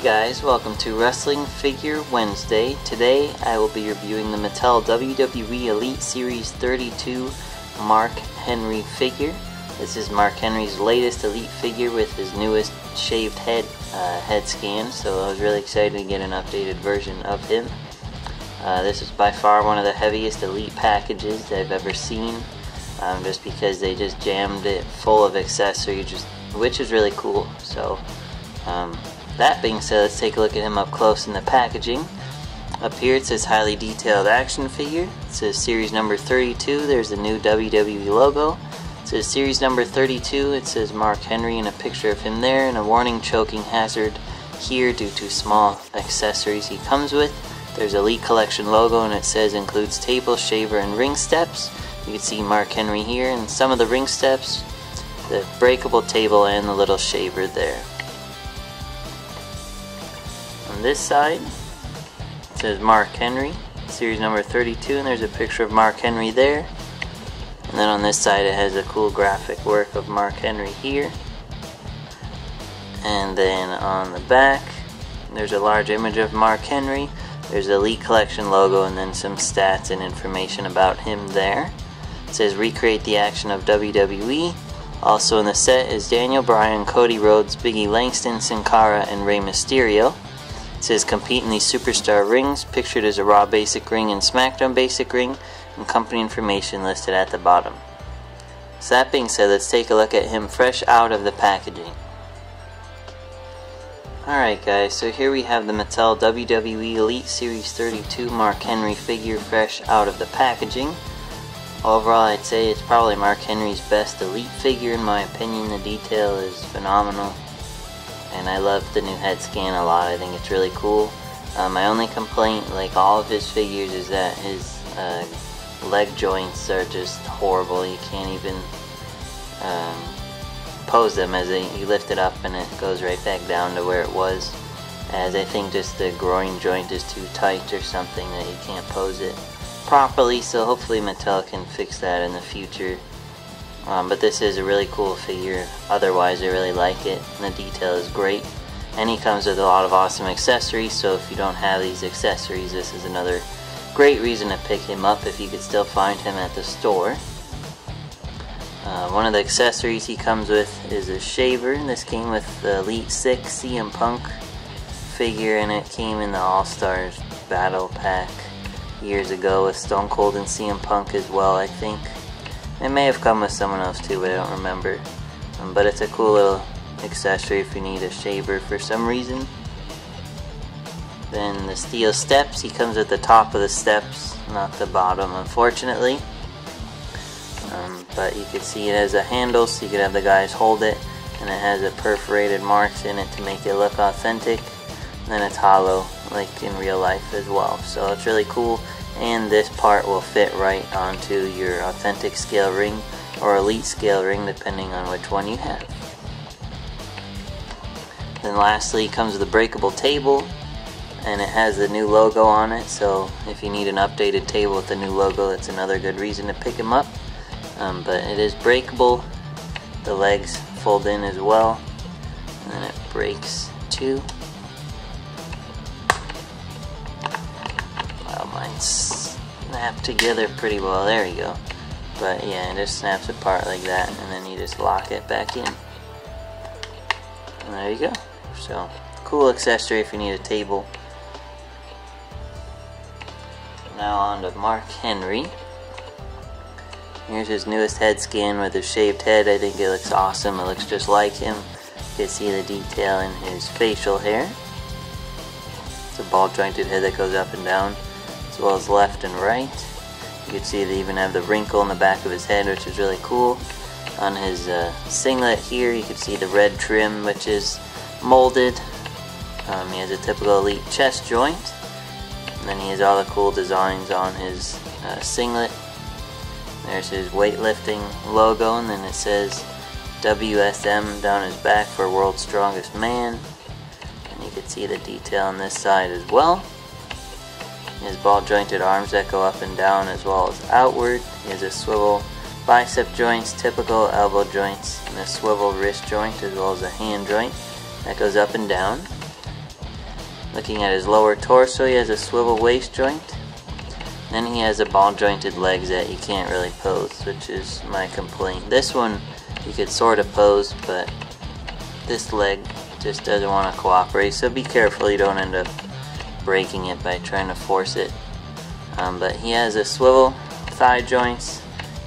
guys, welcome to Wrestling Figure Wednesday. Today I will be reviewing the Mattel WWE Elite Series 32 Mark Henry figure. This is Mark Henry's latest Elite figure with his newest shaved head scan, so I was really excited to get an updated version of him. This is by far one of the heaviest Elite packages I've ever seen, just because they just jammed it full of accessories, which is really cool. So that being said, let's take a look at him up close in the packaging. Up here it says highly detailed action figure. It says series number 32. There's the new WWE logo. It says series number 32. It says Mark Henry and a picture of him there, and a warning choking hazard here due to small accessories he comes with. There's Elite Collection logo, and it says includes table, shaver, and ring steps. You can see Mark Henry here and some of the ring steps, the breakable table, and the little shaver there. On this side, it says Mark Henry, series number 32, and there's a picture of Mark Henry there. And then on this side it has a cool graphic work of Mark Henry here. And then on the back, there's a large image of Mark Henry. There's the Elite Collection logo and then some stats and information about him there. It says recreate the action of WWE. Also in the set is Daniel Bryan, Cody Rhodes, Biggie Langston, Sin Cara, and Rey Mysterio. It says compete in these superstar rings, pictured as a Raw basic ring and SmackDown basic ring, and company information listed at the bottom. So that being said, let's take a look at him fresh out of the packaging. Alright guys, so here we have the Mattel WWE Elite Series 32 Mark Henry figure fresh out of the packaging. Overall, I'd say it's probably Mark Henry's best Elite figure in my opinion. The detail is phenomenal, and I love the new head scan a lot. I think it's really cool. My only complaint, like all of his figures, is that his leg joints are just horrible. You can't even pose them as you lift it up and it goes right back down to where it was, as I think just the groin joint is too tight or something that you can't pose it properly. So hopefully Mattel can fix that in the future. But this is a really cool figure. Otherwise, I really like it, and the detail is great. And he comes with a lot of awesome accessories, so if you don't have these accessories, this is another great reason to pick him up if you could still find him at the store. One of the accessories he comes with is a shaver. This came with the Elite 6 CM Punk figure, and it came in the All-Stars Battle Pack years ago with Stone Cold and CM Punk as well, I think. It may have come with someone else too, but I don't remember. But it's a cool little accessory if you need a shaver for some reason. Then the steel steps, he comes at the top of the steps, not the bottom, unfortunately. But you can see it has a handle, so you could have the guys hold it, and it has a perforated marks in it to make it look authentic. And then it's hollow, like in real life as well. So it's really cool, and this part will fit right onto your authentic scale ring or elite scale ring, depending on which one you have. Then lastly, it comes with a breakable table, and it has the new logo on it, so if you need an updated table with the new logo, that's another good reason to pick him up. But it is breakable. The legs fold in as well, and then it breaks too. Well, mine snapped together pretty well. There you go. But yeah, it just snaps apart like that, and then you just lock it back in. And there you go. So, cool accessory if you need a table. Now on to Mark Henry. Here's his newest head scan with his shaved head. I think it looks awesome. It looks just like him. You can see the detail in his facial hair. It's a ball jointed head that goes up and down, as well as left and right. You can see they even have the wrinkle in the back of his head, which is really cool. On his singlet here, you can see the red trim, which is molded. He has a typical Elite chest joint. And then he has all the cool designs on his singlet. There's his weightlifting logo, and then it says WSM down his back for World's Strongest Man. And you can see the detail on this side as well. He has ball jointed arms that go up and down as well as outward. He has a swivel bicep joints, typical elbow joints, and a swivel wrist joint as well as a hand joint that goes up and down. Looking at his lower torso, he has a swivel waist joint. Then he has a ball jointed legs that you can't really pose, which is my complaint. This one you could sort of pose, but this leg just doesn't want to cooperate, so be careful you don't end up breaking it by trying to force it. But he has a swivel thigh joints,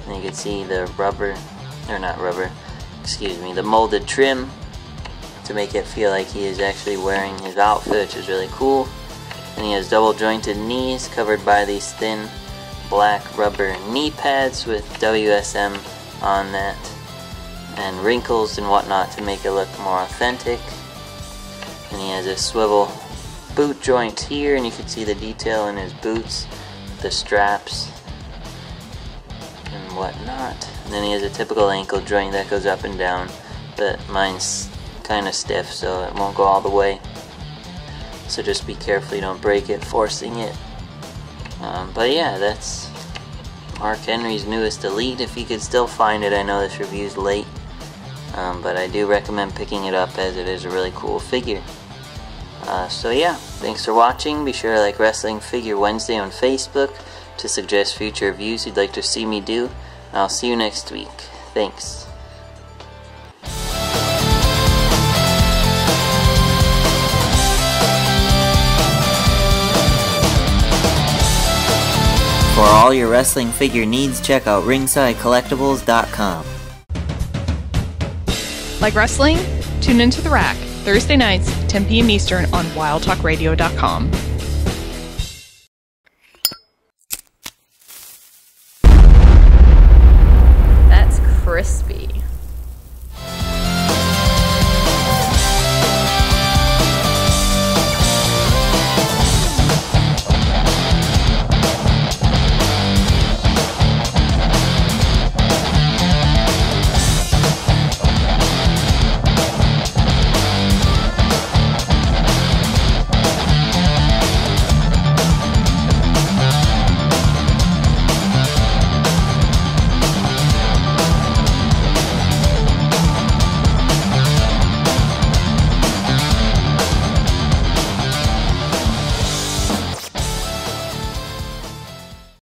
and you can see the the molded trim to make it feel like he is actually wearing his outfit, which is really cool. And he has double jointed knees covered by these thin black rubber knee pads with WSM on that, and wrinkles and whatnot to make it look more authentic. And he has a swivel boot joint here, and you can see the detail in his boots, the straps and whatnot. And then he has a typical ankle joint that goes up and down, but mine's kind of stiff, so it won't go all the way. So just be careful you don't break it forcing it. But yeah, that's Mark Henry's newest Elite. If you could still find it, I know this review's late, but I do recommend picking it up as it is a really cool figure. So yeah, thanks for watching. Be sure to like Wrestling Figure Wednesday on Facebook to suggest future reviews you'd like to see me do. And I'll see you next week. Thanks. For all your wrestling figure needs, check out ringsidecollectibles.com. Like wrestling? Tune into The Rack, Thursday nights, 10 p.m. Eastern on wildtalkradio.com.